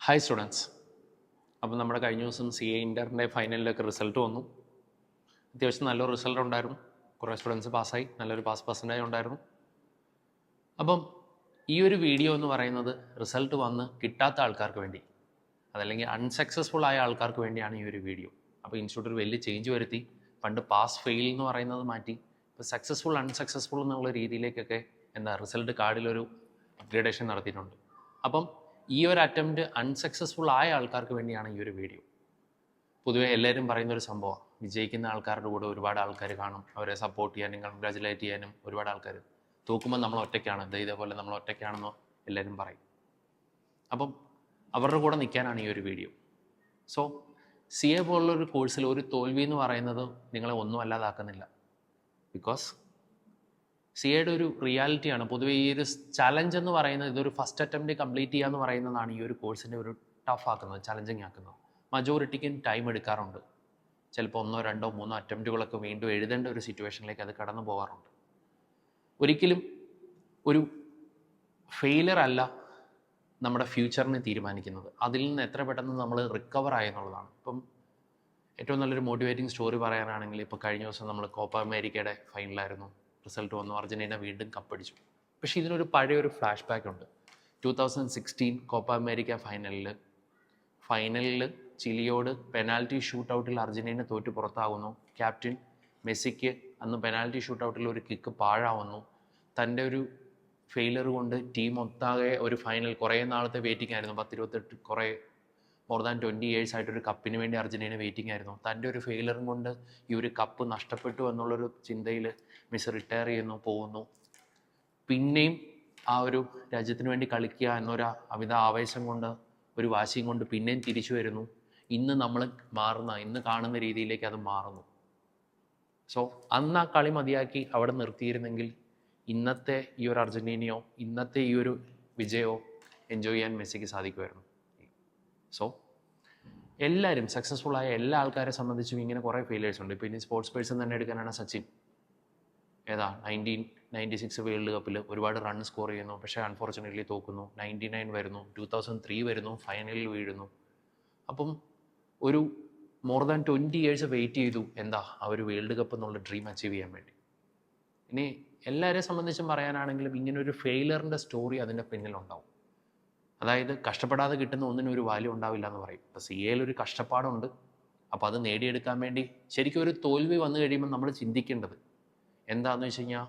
Hi students. അപ്പോൾ നമ്മുടെ കഴിഞ്ഞ ദിവസം CA ഇൻ്ററിൻ്റെ ഫൈനലിലൊക്കെ റിസൾട്ട് വന്നു. അത്യാവശ്യം നല്ലൊരു റിസൾട്ട് ഉണ്ടായിരുന്നു. കുറേ സ്റ്റുഡൻസ് പാസ്സായി, നല്ലൊരു പാസ് പെർസെൻറ്റേജ് ഉണ്ടായിരുന്നു. അപ്പം ഈ ഒരു വീഡിയോ എന്ന് പറയുന്നത് റിസൾട്ട് വന്ന് കിട്ടാത്ത ആൾക്കാർക്ക് വേണ്ടി, അതല്ലെങ്കിൽ അൺസക്സസ്ഫുൾ ആയ ആൾക്കാർക്ക് വേണ്ടിയാണ് ഈ ഒരു വീഡിയോ. അപ്പോൾ ഇൻസ്റ്റിറ്റ്യൂട്ടിൽ വലിയ ചേഞ്ച് വരുത്തി. പണ്ട് പാസ് ഫെയിൽ എന്ന് പറയുന്നത് മാറ്റി ഇപ്പോൾ സക്സസ്ഫുൾ അൺസക്സസ്ഫുൾ എന്നുള്ള രീതിയിലേക്കൊക്കെ റിസൾട്ട് കാർഡിലൊരു അപ്ഗ്രേഡേഷൻ നടത്തിയിട്ടുണ്ട്. അപ്പം ഈ ഒരു അറ്റംപ്റ്റ് അൺസക്സസ്ഫുൾ ആയ ആൾക്കാർക്ക് വേണ്ടിയാണ് ഈ ഒരു വീഡിയോ. പൊതുവെ എല്ലാവരും പറയുന്നൊരു സംഭവമാണ്, വിജയിക്കുന്ന ആൾക്കാരുടെ കൂടെ ഒരുപാട് ആൾക്കാർ കാണും, അവരെ സപ്പോർട്ട് ചെയ്യാനും കൺഗ്രാജുലേറ്റ് ചെയ്യാനും ഒരുപാട് ആൾക്കാർ. തോക്കുമ്പോൾ നമ്മൾ ഒറ്റയ്ക്കാണ്, ഇതേപോലെ നമ്മൾ ഒറ്റയ്ക്കാണെന്നോ എല്ലാവരും പറയും. അപ്പം അവരുടെ കൂടെ നിൽക്കാനാണ് ഈ ഒരു വീഡിയോ. സോ CA പോലുള്ളൊരു കോഴ്സിൽ ഒരു തോൽവി എന്ന് പറയുന്നത് നിങ്ങളെ ഒന്നും അല്ലാതാക്കുന്നില്ല. ബിക്കോസ് CAയുടെ ഒരു റിയാലിറ്റിയാണ്. പൊതുവേ ഈ ഒരു ചലഞ്ച് എന്ന് പറയുന്നത്, ഇതൊരു ഫസ്റ്റ് അറ്റംപ്റ്റ് കംപ്ലീറ്റ് ചെയ്യുക എന്ന് പറയുന്നതാണ് ഈ ഒരു കോഴ്സിൻ്റെ ഒരു ടഫ് ആക്കുന്നത്, ചലഞ്ചിങ് ആക്കുന്നത്. മജോറിറ്റിക്കും ടൈം എടുക്കാറുണ്ട്. ചിലപ്പോൾ 1, 2, 3 അറ്റംപ്റ്റുകളൊക്കെ വീണ്ടും എഴുതേണ്ട ഒരു സിറ്റുവേഷനിലേക്ക് അത് കടന്നു പോകാറുണ്ട്. ഒരിക്കലും ഒരു ഫെയിലർ അല്ല നമ്മുടെ ഫ്യൂച്ചറിനെ തീരുമാനിക്കുന്നത്, അതിൽ നിന്ന് എത്ര പെട്ടെന്ന് നമ്മൾ റിക്കവർ ആയെന്നുള്ളതാണ്. ഇപ്പം ഏറ്റവും നല്ലൊരു മോട്ടിവേറ്റിംഗ് സ്റ്റോറി പറയാനാണെങ്കിൽ, ഇപ്പോൾ കഴിഞ്ഞ ദിവസം നമ്മൾ കോപ്പ അമേരിക്കയുടെ ഫൈനലായിരുന്നു, റിസൾട്ട് വന്നു, അർജൻറ്റീന വീണ്ടും കപ്പടിച്ചു. പക്ഷേ ഇതിനൊരു പഴയൊരു ഫ്ലാഷ് ബാക്ക് ഉണ്ട്. 2016 കോപ്പ അമേരിക്ക ഫൈനലിൽ ചിലിയോട് പെനാൽറ്റി ഷൂട്ട് ഔട്ടിൽ അർജൻറ്റീന തോറ്റ് പുറത്താകുന്നു. ക്യാപ്റ്റൻ മെസ്സിക്ക് അന്ന് പെനാൽറ്റി ഷൂട്ട് ഔട്ടിൽ ഒരു കിക്ക് പാഴാവുന്നു. തൻ്റെ ഒരു ഫെയിലർ കൊണ്ട് ടീം ഒത്താകെ ഒരു ഫൈനൽ, കുറേ നാളത്തെ വെയിറ്റിംഗ് ആയിരുന്നു, 10-28 കുറേ മോർ ദാൻ 20 years ആയിട്ടൊരു കപ്പിന് വേണ്ടി അർജൻറ്റീന വെയിറ്റിംഗ് ആയിരുന്നു. തൻ്റെ ഒരു ഫെയിലറും കൊണ്ട് ഈ ഒരു കപ്പ് നഷ്ടപ്പെട്ടു എന്നുള്ളൊരു ചിന്തയിൽ മെസ്സി റിട്ടയർ ചെയ്യുന്നു, പോകുന്നു. പിന്നെയും ആ ഒരു രാജ്യത്തിന് വേണ്ടി കളിക്കുക എന്നൊരു അമിത ആവേശം കൊണ്ട്, ഒരു വാശിയും കൊണ്ട് പിന്നെയും തിരിച്ചു വരുന്നു. ഇന്ന് നമ്മൾ ഇന്ന് കാണുന്ന രീതിയിലേക്ക് അത് മാറുന്നു. സോ അന്ന് ആ കളി മതിയാക്കി അവിടെ നിർത്തിയിരുന്നെങ്കിൽ ഇന്നത്തെ ഈ ഒരു അർജൻറ്റീനയോ ഇന്നത്തെ ഈ ഒരു വിജയമോ എൻജോയ് ചെയ്യാൻ മെസ്സിക്ക് സാധിക്കുമായിരുന്നു. സോ എല്ലാവരും സക്സസ്ഫുള്ളായ എല്ലാ ആൾക്കാരെ സംബന്ധിച്ചും ഇങ്ങനെ കുറേ ഫെയിലേഴ്സ് ഉണ്ട്. ഇപ്പോൾ ഇനി സ്പോർട്സ് പേഴ്സൺ തന്നെ എടുക്കാനാണ് സച്ചിൻ. 1996 വേൾഡ് കപ്പിൽ ഒരുപാട് റൺ സ്കോർ ചെയ്യുന്നു, പക്ഷേ അൺഫോർച്ചുനേറ്റ്ലി തോക്കുന്നു. 99 വരുന്നു, 2003 വരുന്നു, ഫൈനലിൽ വീഴുന്നു. അപ്പം ഒരു മോർ ദാൻ 20 years വെയിറ്റ് ചെയ്തു ആ ഒരു വേൾഡ് കപ്പ് എന്നുള്ള ഡ്രീം അച്ചീവ് ചെയ്യാൻ വേണ്ടി. ഇനി എല്ലാവരെ സംബന്ധിച്ചും പറയാനാണെങ്കിലും ഇങ്ങനെ ഒരു ഫെയിലറിൻ്റെ സ്റ്റോറി അതിൻ്റെ പിന്നിലുണ്ടാവും. അതായത് കഷ്ടപ്പെടാതെ കിട്ടുന്ന ഒന്നിനും ഒരു വാല്യൂ ഉണ്ടാവില്ല എന്ന് പറയും. ഇപ്പോൾ CAയിലൊരു കഷ്ടപ്പാടുണ്ട്. അപ്പോൾ അത് നേടിയെടുക്കാൻ വേണ്ടി ശരിക്കും ഒരു തോൽവി വന്നു കഴിയുമ്പോൾ നമ്മൾ ചിന്തിക്കേണ്ടത് എന്താണെന്ന് വെച്ച് കഴിഞ്ഞാൽ,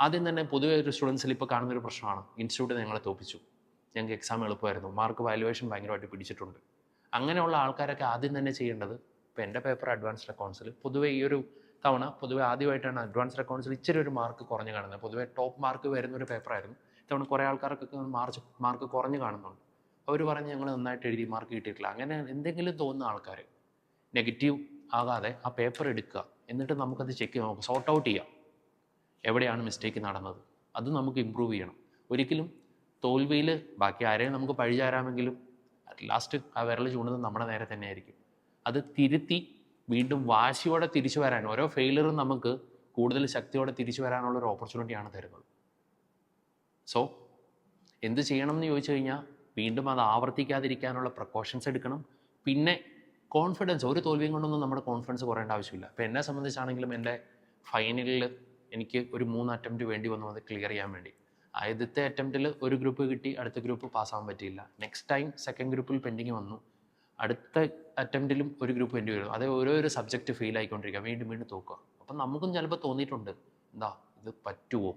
ആദ്യം തന്നെ പൊതുവെ ഒരു സ്റ്റുഡൻസിൽ ഇപ്പോൾ കാണുന്നൊരു പ്രശ്നമാണ്, ഇൻസ്റ്റിറ്റ്യൂട്ട് ഞങ്ങളെ തോൽപ്പിച്ചു, ഞങ്ങൾക്ക് എക്സാം എളുപ്പമായിരുന്നു, മാർക്ക് വാല്യുവേഷൻ ഭയങ്കരമായിട്ട് പിടിച്ചിട്ടുണ്ട്. അങ്ങനെയുള്ള ആൾക്കാരൊക്കെ ആദ്യം തന്നെ ചെയ്യേണ്ടത്, ഇപ്പോൾ എൻ്റെ പേപ്പർ അഡ്വാൻസ്ഡ് അക്കൗണ്ട്സിൽ പൊതുവേ ഈ ഒരു തവണ ആദ്യമായിട്ടാണ് അഡ്വാൻസ്ഡ് അക്കൗണ്ട്സിൽ ഇച്ചിരി ഒരു മാർക്ക് കുറഞ്ഞ് കാണുന്നത്. പൊതുവേ ടോപ്പ് മാർക്ക് വരുന്നൊരു പേപ്പറായിരുന്നു. ഇത്തവണ കുറേ ആൾക്കാർക്കൊക്കെ മാർക്ക് കുറഞ്ഞ് കാണുന്നുണ്ട്. അവർ പറഞ്ഞ് ഞങ്ങൾ നന്നായിട്ട് എഴുതി, മാർക്ക് കിട്ടിയിട്ടില്ല. അങ്ങനെ എന്തെങ്കിലും തോന്നുന്ന ആൾക്കാർ നെഗറ്റീവ് ആകാതെ ആ പേപ്പർ എടുക്കുക, എന്നിട്ട് നമുക്കത് ചെക്ക് ചെയ്യാം, നമുക്ക് സോർട്ട് ഔട്ട് ചെയ്യാം എവിടെയാണ് മിസ്റ്റേക്ക് നടന്നത്, അത് നമുക്ക് ഇമ്പ്രൂവ് ചെയ്യണം. ഒരിക്കലും തോൽവിയിൽ ബാക്കി ആരെയും നമുക്ക് പഴിചാരാമെങ്കിലും അറ്റ് ലാസ്റ്റ് ആ വിരൽ ചൂണ്ടുന്നത് നമ്മുടെ നേരെ തന്നെ ആയിരിക്കും. അത് തിരുത്തി വീണ്ടും വാശിയോടെ തിരിച്ചു വരാൻ, ഓരോ ഫെയിലറും നമുക്ക് കൂടുതൽ ശക്തിയോടെ തിരിച്ചു വരാനുള്ളൊരു ഓപ്പർച്യൂണിറ്റിയാണ് തരുന്നത്. സോ എന്ത് ചെയ്യണം എന്ന് ചോദിച്ചു കഴിഞ്ഞാൽ, വീണ്ടും അത് ആവർത്തിക്കാതിരിക്കാനുള്ള പ്രിക്കോഷൻസ് എടുക്കണം. പിന്നെ കോൺഫിഡൻസ്, ഒരു തോൽവിയും കൊണ്ടൊന്നും നമ്മുടെ കോൺഫിഡൻസ് കുറയേണ്ട ആവശ്യമില്ല. ഇപ്പോൾ എന്നെ സംബന്ധിച്ചാണെങ്കിലും എൻ്റെ ഫൈനലിൽ എനിക്ക് ഒരു 3 അറ്റംപ്റ്റ് വേണ്ടി വന്നു അത് ക്ലിയർ ചെയ്യാൻ വേണ്ടി. ആദ്യത്തെ അറ്റംപ്റ്റിൽ ഒരു ഗ്രൂപ്പ് കിട്ടി, അടുത്ത ഗ്രൂപ്പ് പാസ്സാകാൻ പറ്റിയില്ല. നെക്സ്റ്റ് ടൈം സെക്കൻഡ് ഗ്രൂപ്പിൽ പെൻഡിങ് വന്നു, അടുത്ത അറ്റംപ്റ്റിലും ഒരു ഗ്രൂപ്പ് വേണ്ടി വരും. അതേ ഓരോ സബ്ജക്റ്റ് ഫെയിൽ ആയിക്കൊണ്ടിരിക്കുക, വീണ്ടും തോക്കുക. അപ്പം നമുക്കും ചിലപ്പോൾ തോന്നിയിട്ടുണ്ട് ഇത് പറ്റുമോ.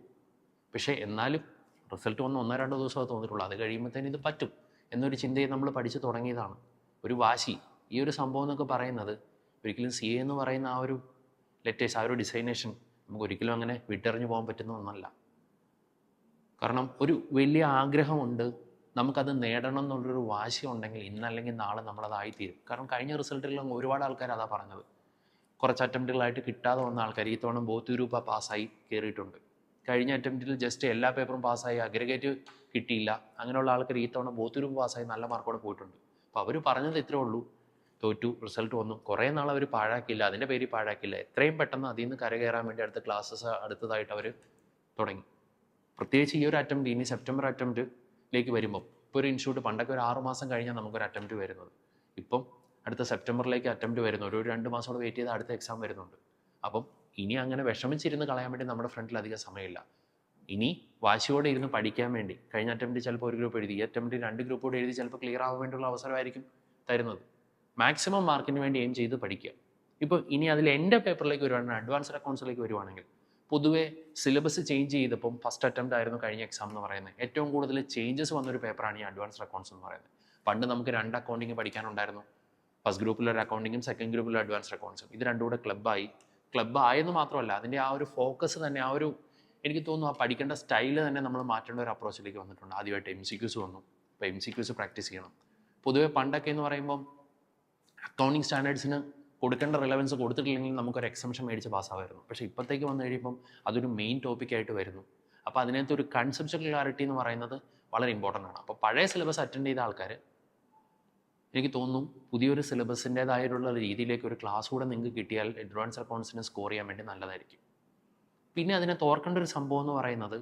പക്ഷേ എന്നാലും റിസൾട്ട് വന്ന് 1-2 ദിവസം അത് തോന്നിയിട്ടുള്ളൂ. അത് കഴിയുമ്പോഴത്തേനും ഇത് പറ്റും എന്നൊരു ചിന്തയെ നമ്മൾ പഠിച്ചു തുടങ്ങിയതാണ്. ഒരു വാശി, ഈ ഒരു സംഭവം എന്നൊക്കെ പറയുന്നത് ഒരിക്കലും CA എന്ന് പറയുന്ന ആ ഒരു ലെറ്റേഴ്സ്, ആ ഒരു ഡിസൈനേഷൻ നമുക്ക് ഒരിക്കലും അങ്ങനെ വിട്ടെറിഞ്ഞു പോകാൻ പറ്റുന്ന ഒന്നല്ല. കാരണം ഒരു വലിയ ആഗ്രഹമുണ്ട്, നമുക്കത് നേടണം എന്നുള്ളൊരു വാശി ഉണ്ടെങ്കിൽ ഇന്നല്ലെങ്കിൽ നാളെ നമ്മളതായിത്തീരും. കാരണം കഴിഞ്ഞ റിസൾട്ടിലും ഒരുപാട് ആൾക്കാർ അതാ പറഞ്ഞത്. കുറച്ച് അറ്റംപ്റ്റുകളായിട്ട് കിട്ടാതെ വന്ന ആൾക്കാർ ഈ തവണ ബോത്ത് ഗ്രൂപ്പ് പാസ്സായി കയറിയിട്ടുണ്ട്. കഴിഞ്ഞ അറ്റംപ്റ്റിൽ ജസ്റ്റ് എല്ലാ പേപ്പറും പാസ്സായി അഗ്രഗേറ്റ് കിട്ടിയില്ല, അങ്ങനെയുള്ള ആൾക്കാർ ഈ തവണ ബോത്ത് ഗ്രൂപ്പ് പാസ്സായി നല്ല മാർക്കോടെ പോയിട്ടുണ്ട്. അപ്പോൾ അവർ പറഞ്ഞത് ഇത്രേ ഉള്ളൂ, തോറ്റു, റിസൾട്ട് വന്നു, കുറേ നാൾ അവർ പാഴാക്കില്ല, അതിൻ്റെ പേരിൽ പാഴാക്കില്ല, എത്രയും പെട്ടെന്ന് അതിൽ നിന്ന് കരകയറാൻ വേണ്ടി അടുത്ത ക്ലാസ്സസ് അടുത്തതായിട്ട് അവർ തുടങ്ങി. പ്രത്യേകിച്ച് ഈ ഒരു അറ്റംപ്റ്റ്, ഇനി സെപ്റ്റംബർ അറ്റംപ്റ്റിലേക്ക് വരുമ്പോൾ ഇപ്പോൾ ഒരു ഇൻസ്റ്റിറ്റ്യൂട്ട് പണ്ടൊക്കെ ഒരു 6 മാസം കഴിഞ്ഞാൽ നമുക്കൊരു അറ്റംപ്റ്റ് വരുന്നത്. ഇപ്പം അടുത്ത സെപ്റ്റംബറിലേക്ക് അറ്റംപ്റ്റ് വരുന്നു. ഒരു 2 മാസം കൂടെ വെയിറ്റ് ചെയ്ത് അടുത്ത എക്സാം വരുന്നുണ്ട്. അപ്പം ഇനി അങ്ങനെ വിഷമിച്ചിരുന്ന് കളയാൻ വേണ്ടി നമ്മുടെ ഫ്രണ്ടിൽ അധികം സമയമില്ല. ഇനി വാശിയോടെ ഇരുന്ന് പഠിക്കാൻ വേണ്ടി കഴിഞ്ഞ അറ്റംപ്റ്റ് ചിലപ്പോൾ ഒരു ഗ്രൂപ്പ് എഴുതി, ഈ അറ്റംപ്റ്റ് 2 ഗ്രൂപ്പ് കൂടെ എഴുതി ചിലപ്പോൾ ക്ലിയർ ആവാൻ വേണ്ടിയുള്ള അവസരമായിരിക്കും തരുന്നത്. മാക്സിമം മാർക്കിന് വേണ്ടി എയിം ചെയ്ത് പഠിക്കുക. ഇപ്പോൾ ഇനി അതിൽ എൻ്റെ പേപ്പറിലേക്ക് വരുവാണെങ്കിൽ, അഡ്വാൻസ്ഡ് അക്കൗണ്ട്സിലേക്ക് വരുവാണെങ്കിൽ, പൊതുവേ സിലബസ് ചേഞ്ച് ചെയ്തപ്പം ഫസ്റ്റ് അറ്റംപ്റ്റ് ആയിരുന്നു കഴിഞ്ഞ എക്സാം എന്ന് പറയുന്നത്. ഏറ്റവും കൂടുതൽ ചേഞ്ചസ് വന്നൊരു പേപ്പറാണ് ഈ അഡ്വാൻസ്ഡ് അക്കൗണ്ട്സ് എന്ന് പറയുന്നത്. പണ്ട് നമുക്ക് 2 അക്കൗണ്ടിങ് പഠിക്കാനുണ്ടായിരുന്നു. ഫസ്റ്റ് ഗ്രൂപ്പിലൊരു അക്കൗണ്ടിങ്ങും സെക്കൻഡ് ഗ്രൂപ്പിലൊരു അഡ്വാൻസ്ഡ് അക്കൗണ്ട്സും. ഇത് രണ്ടും കൂടെ ക്ലബ്ബ് ആയെന്ന് മാത്രമല്ല, അതിൻ്റെ ആ ഒരു ഫോക്കസ് തന്നെ, ആ ഒരു എനിക്ക് തോന്നുന്നു ആ പഠിക്കേണ്ട സ്റ്റൈല് തന്നെ നമ്മൾ മാറ്റേണ്ട ഒരു അപ്രോച്ചിലേക്ക് വന്നിട്ടുണ്ട്. ആദ്യമായിട്ട് MCQs വന്നു. അപ്പോൾ MCQs പ്രാക്ടീസ് ചെയ്യണം. പൊതുവേ പണ്ടൊക്കെ എന്ന് പറയുമ്പം അക്കൗണ്ടിങ് സ്റ്റാൻഡേർഡ്സിന് കൊടുക്കേണ്ട റിലവൻസ് കൊടുത്തിട്ടില്ലെങ്കിൽ നമുക്കൊരു എക്സംഷൻ മേടിച്ച് പാസ്സാവായിരുന്നു. പക്ഷേ ഇപ്പോഴത്തേക്ക് വന്നു കഴിയുമ്പം അതൊരു മെയിൻ ടോപ്പിക്കായിട്ട് വരുന്നു. അപ്പോൾ അതിനകത്ത് ഒരു കൺസെപ്ച്വൽ ക്ലാരിറ്റി എന്ന് പറയുന്നത് വളരെ ഇമ്പോർട്ടൻ്റ് ആണ്. അപ്പോൾ പഴയ സിലബസ് അറ്റൻഡ് ചെയ്ത ആൾക്കാർ, എനിക്ക് തോന്നുന്നു പുതിയൊരു സിലബസിൻ്റേതായിട്ടുള്ള രീതിയിലേക്ക് ഒരു ക്ലാസ് കൂടെ നിങ്ങൾക്ക് കിട്ടിയാൽ അഡ്വാൻസ് അക്കൗണ്ട്സിന് സ്കോർ ചെയ്യാൻ വേണ്ടി നല്ലതായിരിക്കും. പിന്നെ അതിനകത്ത് ഓർക്കേണ്ട ഒരു സംഭവം എന്ന് പറയുന്നത്,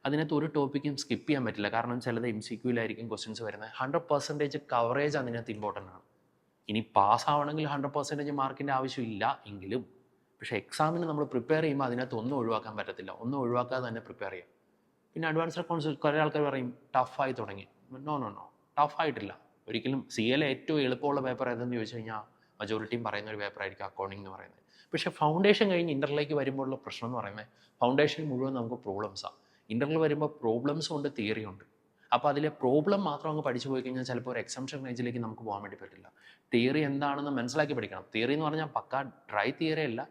അതിനകത്ത് ഒരു ടോപ്പിക്കും സ്കിപ്പ് ചെയ്യാൻ പറ്റില്ല. കാരണം ചിലത് MCQയിലായിരിക്കും ക്വസ്റ്റ്യൻസ് വരുന്നത്. 100% കവറേജ് അതിനകത്ത് ഇമ്പോർട്ടൻ്റ് ആണ്. ഇനി പാസ്സാവണമെങ്കിൽ 100% മാർക്കിൻ്റെ ആവശ്യമില്ല എങ്കിലും, പക്ഷേ എക്സാമിന് നമ്മൾ പ്രിപ്പയർ ചെയ്യുമ്പോൾ അതിനകത്ത് ഒന്നും ഒഴിവാക്കാൻ പറ്റത്തില്ല. ഒന്നും ഒഴിവാക്കാതെ തന്നെ പ്രിപ്പയർ ചെയ്യാം. പിന്നെ അഡ്വാൻസ്ഡ് അക്കൗണ്ട്സ് കുറേ ആൾക്കാർ പറയും ടഫായി തുടങ്ങി. നോ, ടഫായിട്ടില്ല ഒരിക്കലും. CA ഏറ്റവും എളുപ്പമുള്ള പേപ്പർ ഏതെന്ന് ചോദിച്ചു കഴിഞ്ഞാൽ മജോറിറ്റിയും പറയുന്ന ഒരു പേപ്പറായിരിക്കും അക്കൗണ്ടിങ് എന്ന് പറയുന്നത്. പക്ഷേ ഫൗണ്ടേഷൻ കഴിഞ്ഞ് ഇൻ്ററിലേക്ക് വരുമ്പോഴുള്ള പ്രശ്നം എന്ന് പറയുന്നത്, ഫൗണ്ടേഷൻ മുഴുവൻ നമുക്ക് പ്രോബ്ലംസാണ്. ഇൻ്ററിൽ വരുമ്പോൾ പ്രോബ്ലംസും ഉണ്ട്, തിയറി ഉണ്ട്. അപ്പോൾ അതിലെ പ്രോബ്ലം മാത്രം അങ്ങ് പഠിച്ചു പോയി കഴിഞ്ഞാൽ ചിലപ്പോൾ ഒരു എക്സംഷൻ റേഞ്ചിലേക്ക് നമുക്ക് പോകാൻ വേണ്ടി പറ്റില്ല. തിയറി എന്താണെന്ന് മനസ്സിലാക്കി പഠിക്കണം. തിയറി എന്ന് പറഞ്ഞാൽ പക്കാ ഡ്രൈ തിയറി അല്ല,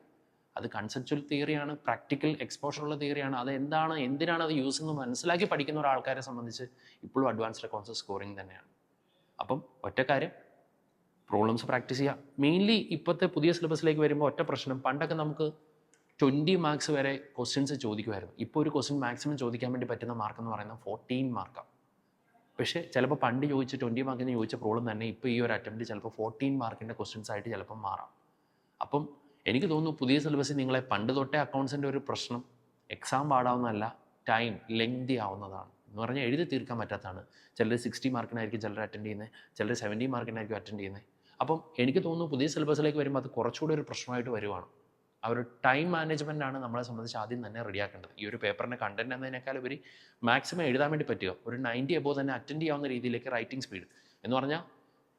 അത് കൺസെപ്ച്വൽ തിയറിയാണ്, പ്രാക്ടിക്കൽ എക്സ്പോഷറുള്ള തിയറിയാണ്. അത് എന്തിനാണ് അത് യൂസ് എന്ന് മനസ്സിലാക്കി പഠിക്കുന്ന ഒരാൾക്കാരെ സംബന്ധിച്ച് ഇപ്പോഴും അഡ്വാൻസ്ഡ് അക്കൗണ്ട്സ് സ്കോറിങ് തന്നെയാണ്. അപ്പം ഒറ്റ കാര്യം, പ്രോബ്ലംസ് പ്രാക്ടീസ് ചെയ്യുക. മെയിൻലി ഇപ്പോഴത്തെ പുതിയ സിലബസിലേക്ക് വരുമ്പോൾ ഒറ്റ പ്രശ്നം, പണ്ടൊക്കെ നമുക്ക് 20 മാർക്സ് വരെ ക്വസ്റ്റ്യൻസ് ചോദിക്കുമായിരുന്നു. ഇപ്പോൾ ഒരു ക്വസ്റ്റ്യൻ മാക്സിമം ചോദിക്കാൻ വേണ്ടി പറ്റുന്ന മാർക്ക് എന്ന് പറയുന്നത് 14 മാർക്കാണ്. പക്ഷേ ചിലപ്പോൾ പണ്ട് 20 മാർക്കിന് ചോദിച്ച പ്രോബ്ലം തന്നെ ഇപ്പോൾ ഈ ഒരു അറ്റംപ്റ്റ് ചിലപ്പോൾ 14 മാർക്കിൻ്റെ ക്വസ്റ്റ്യൻസ് ആയിട്ട് ചിലപ്പം മാറാം. അപ്പം എനിക്ക് തോന്നുന്നു പുതിയ സിലബസിൽ നിങ്ങളെ പണ്ട് തൊട്ടേ അക്കൗണ്ട്സിൻ്റെ ഒരു പ്രശ്നം എക്സാം പാടാവുന്നതല്ല, ടൈം ലെങ്തി ആവുന്നതാണ്. എന്ന് പറഞ്ഞാൽ എഴുതി തീർക്കാൻ പറ്റാത്തതാണ്. ചിലർ 60 മാർക്കിനായിരിക്കും ചിലർ അറ്റൻഡ് ചെയ്യുന്നത്, ചിലർ 70 മാർക്കിനായിരിക്കും അറ്റൻഡ് ചെയ്യുന്നത്. അപ്പം എനിക്ക് തോന്നുന്നു പുതിയ സിലബസിലേക്ക് വരുമ്പോൾ അത് കുറച്ചുകൂടി ഒരു പ്രശ്നമായിട്ട് വരുവാണ്. ആ ഒരു ടൈം മാനേജ്മെൻറ്റാണ് നമ്മളെ സംബന്ധിച്ച് ആദ്യം തന്നെ റെഡിയാക്കേണ്ടത്. ഈ ഒരു പേപ്പറിൻ്റെ കണ്ടൻറ്റ് എന്നതിനേക്കാൾ ഉപരി മാക്സിമം എഴുതാൻ വേണ്ടി പറ്റുക. ഒരു 90 എബോവ് തന്നെ അറ്റൻഡ് ചെയ്യാവുന്ന രീതിയിലേക്ക് റൈറ്റിംഗ് സ്പീഡ് എന്ന് പറഞ്ഞാൽ,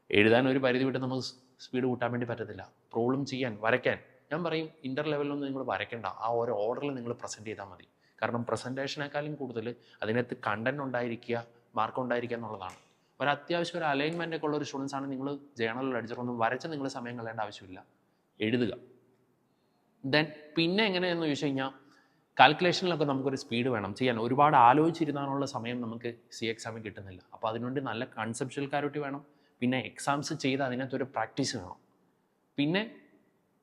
എഴുതാൻ ഒരു പരിധി വിട്ട് നമുക്ക് സ്പീഡ് കൂട്ടാൻ വേണ്ടി പറ്റത്തില്ല. പ്രോബ്ലം ചെയ്യാൻ, വരയ്ക്കാൻ, ഞാൻ പറയും ഇൻ്റർ ലെവലിലൊന്നും നിങ്ങൾ വരയ്ക്കേണ്ട, ആ ഓരോ ഓർഡറിൽ നിങ്ങൾ പ്രസൻറ്റ് ചെയ്താൽ മതി. കാരണം പ്രസൻറ്റേഷനേക്കാളും കൂടുതൽ അതിനകത്ത് കണ്ടൻറ് ഉണ്ടായിരിക്കുക, മാർക്ക് ഉണ്ടായിരിക്കുക എന്നുള്ളതാണ്. ഒരു അത്യാവശ്യം ഒരു അലൈൻമെൻ്റ് ഒക്കെ ഉള്ള ഒരു സ്റ്റുഡൻസ് ആണ് നിങ്ങൾ ജേണലിൽ അടിച്ചിട്ടൊന്നും വരച്ച് നിങ്ങൾ സമയം കളയേണ്ട ആവശ്യമില്ല, എഴുതുക. ദെൻ പിന്നെ എങ്ങനെയെന്ന് ചോദിച്ചു കഴിഞ്ഞാൽ, കാൽക്കുലേഷനിലൊക്കെ നമുക്കൊരു സ്പീഡ് വേണം ചെയ്യാൻ. ഒരുപാട് ആലോചിച്ചിരുന്നാനുള്ള സമയം നമുക്ക് എക്സാമിൽ കിട്ടുന്നില്ല. അപ്പോൾ അതിനുവേണ്ടി നല്ല കൺസെപ്ച്വൽ ക്ലാരിറ്റി വേണം. പിന്നെ എക്സാംസ് ചെയ്ത് അതിനകത്തൊരു പ്രാക്ടീസ് വേണം. പിന്നെ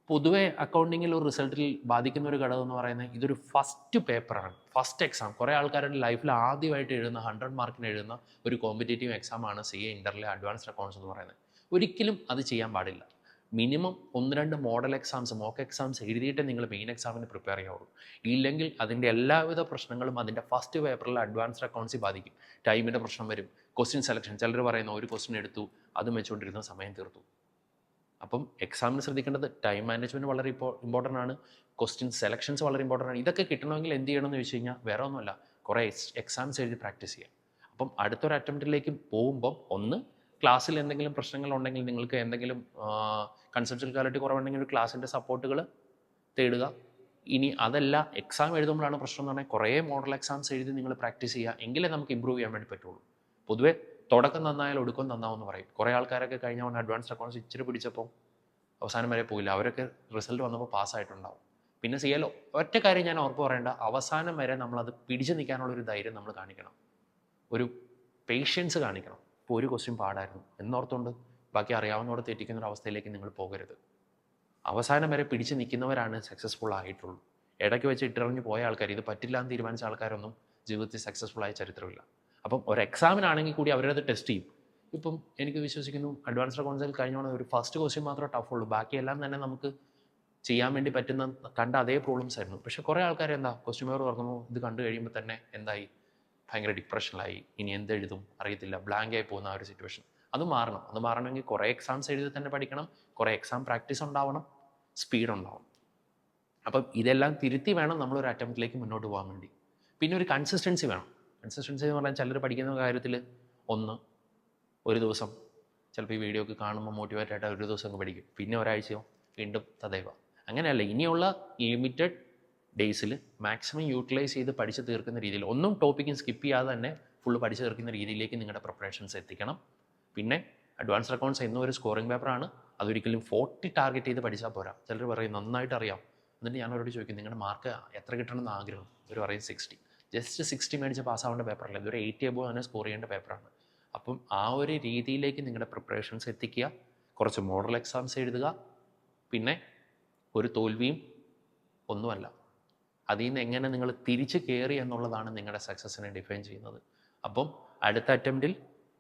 പൊതുവേ അക്കൗണ്ടിങ്ങിൽ ഒരു റിസൾട്ടിൽ ബാധിക്കുന്ന ഒരു ഘടകം എന്ന് പറയുന്നത്, ഇതൊരു ഫസ്റ്റ് പേപ്പറാണ്, ഫസ്റ്റ് എക്സാം. കുറേ ആൾക്കാരുടെ ലൈഫിൽ ആദ്യമായിട്ട് എഴുതുന്ന 100 മാർക്കിന് എഴുതുന്ന ഒരു കോമ്പറ്റേറ്റീവ് എക്സാമാണ് CA ഇൻ്ററിലെ അഡ്വാൻസ്ഡ് അക്കൗണ്ട്സ് എന്ന് പറയുന്നത്. ഒരിക്കലും അത് ചെയ്യാൻ പാടില്ല. Minimum 1-2 model exams, mock exams എഴുതിയിട്ട് നിങ്ങൾ മെയിൻ എക്സാമിന് പ്രിപ്പയർ ചെയ്യാവുള്ളൂ. ഇല്ലെങ്കിൽ അതിൻ്റെ എല്ലാവിധ പ്രശ്നങ്ങളും അതിൻ്റെ ഫസ്റ്റ് പേപ്പറിൽ അഡ്വാൻസ്ഡ് അക്കൗണ്ട്സിൽ ബാധിക്കും. ടൈമിൻ്റെ പ്രശ്നം വരും, ക്വസ്റ്റ്യൻ സെലക്ഷൻ, ചിലർ പറയുന്ന ഒരു ക്വസ്റ്റ്യൻ എടുത്തു അതും വെച്ചുകൊണ്ടിരുന്ന സമയം തീർത്തു. അപ്പം എക്സാമിന് ശ്രദ്ധിക്കേണ്ടത് ടൈം മാനേജ്മെൻറ്റ് വളരെ ഇമ്പോർട്ടൻ്റ് ആണ്. ക്വസ്റ്റ്യൻ സെലക്ഷൻസ് വളരെ ഇമ്പോർട്ടൻ്റ് ആണ്. ഇതൊക്കെ കിട്ടണമെങ്കിൽ എന്ത് ചെയ്യണമെന്ന് ചോദിച്ചു കഴിഞ്ഞാൽ വേറെ ഒന്നുമല്ല, കുറേ എക്സാംസ് എഴുതി പ്രാക്ടീസ് ചെയ്യാം. അപ്പം അടുത്തൊരു അറ്റംപ്റ്റിലേക്ക് പോകുമ്പം, ഒന്ന് ക്ലാസ്സിൽ എന്തെങ്കിലും പ്രശ്നങ്ങളുണ്ടെങ്കിൽ, നിങ്ങൾക്ക് എന്തെങ്കിലും കൺസെപ്ച്വൽ ക്ലാരിറ്റി കുറവുണ്ടെങ്കിൽ ഒരു ക്ലാസ്സിൻ്റെ സപ്പോർട്ടുകൾ തേടുക. ഇനി അതല്ല, എക്സാം എഴുതുമ്പോഴാണ് പ്രശ്നം എന്ന് പറഞ്ഞാൽ കുറേ മോഡൽ എക്സാംസ് എഴുതി നിങ്ങൾ പ്രാക്ടീസ് ചെയ്യുക, എങ്കിലേ നമുക്ക് ഇമ്പ്രൂവ് ചെയ്യാൻ വേണ്ടി പറ്റുള്ളൂ. പൊതുവേ തുടക്കം നന്നായാൽ ഒടുക്കം നന്നാവുമെന്ന് പറയും. കുറേ ആൾക്കാരൊക്കെ കഴിഞ്ഞ കൊണ്ട് അഡ്വാൻസ്ഡ് അക്കൗണ്ട്സ് ഇച്ചിരി പിടിച്ചപ്പോൾ അവസാനം വരെ പോയില്ല. അവരൊക്കെ റിസൾട്ട് വന്നപ്പോൾ പാസ്സായിട്ടുണ്ടാവും. പിന്നെ CA ഒറ്റ കാര്യം ഞാൻ ഉറപ്പ് പറയേണ്ട, അവസാനം വരെ നമ്മളത് പിടിച്ചു നിൽക്കാനുള്ളൊരു ധൈര്യം നമ്മൾ കാണിക്കണം, ഒരു പേഷ്യൻസ് കാണിക്കണം. ഇപ്പോൾ ഒരു ക്വസ്റ്റ്യൻ പാടായിരുന്നു എന്നോർത്തുകൊണ്ട് ബാക്കി അറിയാവുന്നതോടെ തെറ്റിക്കുന്ന ഒരു അവസ്ഥയിലേക്ക് നിങ്ങൾ പോകരുത്. അവസാനം വരെ പിടിച്ചു നിൽക്കുന്നവരാണ് സക്സസ്ഫുൾ ആയിട്ടുള്ളൂ. ഇടയ്ക്ക് വെച്ച് ഇട്ടിറങ്ങി പോയ ആൾക്കാർ, ഇത് പറ്റില്ല എന്ന് തീരുമാനിച്ച ആൾക്കാരൊന്നും ജീവിതത്തിൽ സക്സസ്ഫുൾ ആയ ചരിത്രമില്ല. അപ്പം ഒരു എക്സാമിനാണെങ്കിൽ കൂടി അവരത് ടെസ്റ്റ് ചെയ്യും. ഇപ്പം എനിക്ക് വിശ്വസിക്കുന്നു അഡ്വാൻസ്ഡ് അക്കൗണ്ട്സിൽ കഴിഞ്ഞോണം ഒരു ഫസ്റ്റ് ക്വസ്റ്റ്യൻ മാത്രമേ ടഫുള്ളൂ, ബാക്കിയെല്ലാം തന്നെ നമുക്ക് ചെയ്യാൻ വേണ്ടി പറ്റുന്ന കണ്ട അതേ പ്രോബ്ലംസ് ആയിരുന്നു. പക്ഷേ കുറേ ആൾക്കാർ എന്താ ക്വസ്റ്റ്യൻ പേപ്പർ തുറന്നു ഇത് കണ്ടു കഴിയുമ്പോൾ തന്നെ എന്തായി, ഭയങ്കര ഡിപ്രഷനിലായി, ഇനി എന്തെഴുതും അറിയത്തില്ല, ബ്ലാങ്ക് ആയി പോകുന്ന ആ ഒരു സിറ്റുവേഷൻ. അത് മാറണം. അത് മാറണമെങ്കിൽ കുറേ എക്സാംസ് എഴുതി തന്നെ പഠിക്കണം, കുറേ എക്സാം പ്രാക്ടീസ് ഉണ്ടാവണം, സ്പീഡ് ഉണ്ടാവണം. അപ്പം ഇതെല്ലാം തിരുത്തി വേണം നമ്മളൊരു അറ്റംപ്റ്റിലേക്ക് മുന്നോട്ട് പോകാൻ വേണ്ടി. പിന്നെ ഒരു കൺസിസ്റ്റൻസി വേണം. കൺസിസ്റ്റൻസി എന്ന് പറഞ്ഞാൽ ചിലർ പഠിക്കുന്ന കാര്യത്തിൽ ഒരു ദിവസം ചിലപ്പോൾ ഈ വീഡിയോ ഒക്കെ കാണുമ്പോൾ മോട്ടിവേറ്റ് ആയിട്ട് ഒരു ദിവസം അങ്ങ് പഠിക്കും, പിന്നെ ഒരാഴ്ചയോ വീണ്ടും തദൈവ. അങ്ങനെയല്ല, ഇനിയുള്ള ലിമിറ്റഡ് ഡേയ്സിൽ മാക്സിമം യൂട്ടിലൈസ് ചെയ്ത് പഠിച്ച് തീർക്കുന്ന രീതിയിൽ, ഒന്നും ടോപ്പിക്കും സ്കിപ്പ് ചെയ്യാതെ തന്നെ ഫുള്ള് പഠിച്ച് തീർക്കുന്ന രീതിയിലേക്ക് നിങ്ങളുടെ പ്രിപ്പറേഷൻസ് എത്തിക്കണം. പിന്നെ അഡ്വാൻസ്ഡ് അക്കൗണ്ട്സ് എന്നും ഒരു സ്കോറിംഗ് പേപ്പറാണ്. അതൊരിക്കലും 40 ടാർഗറ്റ് ചെയ്ത് പഠിച്ചാൽ പോരാ. ചിലർ പറയും നന്നായിട്ട് അറിയാം, എന്നിട്ട് ഞാൻ അവരോട് ചോദിക്കും നിങ്ങളുടെ മാർക്ക് എത്ര കിട്ടണമെന്ന് ആഗ്രഹം, അവർ പറയും 60. ജസ്റ്റ് 60 മേടിച്ച് പാസ്സാവേണ്ട പേപ്പറല്ല, ഇതൊരു 80 എബോവ് തന്നെ സ്കോർ ചെയ്യേണ്ട പേപ്പറാണ്. അപ്പം ആ ഒരു രീതിയിലേക്ക് നിങ്ങളുടെ പ്രിപ്പറേഷൻസ് എത്തിക്കുക, കുറച്ച് മോഡൽ എക്സാംസ് എഴുതുക, പിന്നെ ഒരു തോൽവിയും ഒന്നുമല്ല, അതിൽ നിന്ന് എങ്ങനെ നിങ്ങൾ തിരിച്ച് കയറി എന്നുള്ളതാണ് നിങ്ങളുടെ സക്സസ്സിനെ ഡിഫൈൻ ചെയ്യുന്നത്. അപ്പം അടുത്ത അറ്റംപ്റ്റിൽ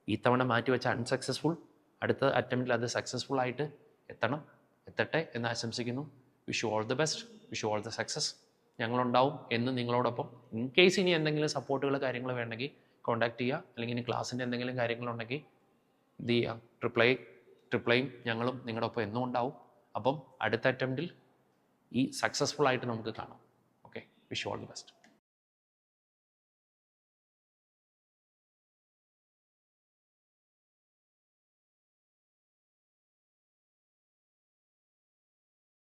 ഈ തവണ മാറ്റിവെച്ച അൺസക്സസ്ഫുൾ, അടുത്ത അറ്റംപ്റ്റിൽ അത് സക്സസ്ഫുൾ ആയിട്ട് എത്തട്ടെ എന്ന് ആശംസിക്കുന്നു. Wish you all the best, wish you all the success. ഞങ്ങളുണ്ടാവും എന്ന് നിങ്ങളോടൊപ്പം. ഇൻ കേസ് ഇനി എന്തെങ്കിലും സപ്പോർട്ടുകൾ കാര്യങ്ങൾ വേണമെങ്കിൽ കോൺടാക്ട് ചെയ്യുക, അല്ലെങ്കിൽ ഇനി ക്ലാസ്സിൻ്റെ എന്തെങ്കിലും കാര്യങ്ങളുണ്ടെങ്കിൽ ഇത് ചെയ്യുക. ട്രിപ്ലൈയും ഞങ്ങളും നിങ്ങളുടെ ഒപ്പം എന്നും ഉണ്ടാവും. അപ്പം അടുത്ത അറ്റംപ്റ്റിൽ ഈ സക്സസ്ഫുൾ ആയിട്ട് നമുക്ക് കാണാം. Okay, wish you all the best.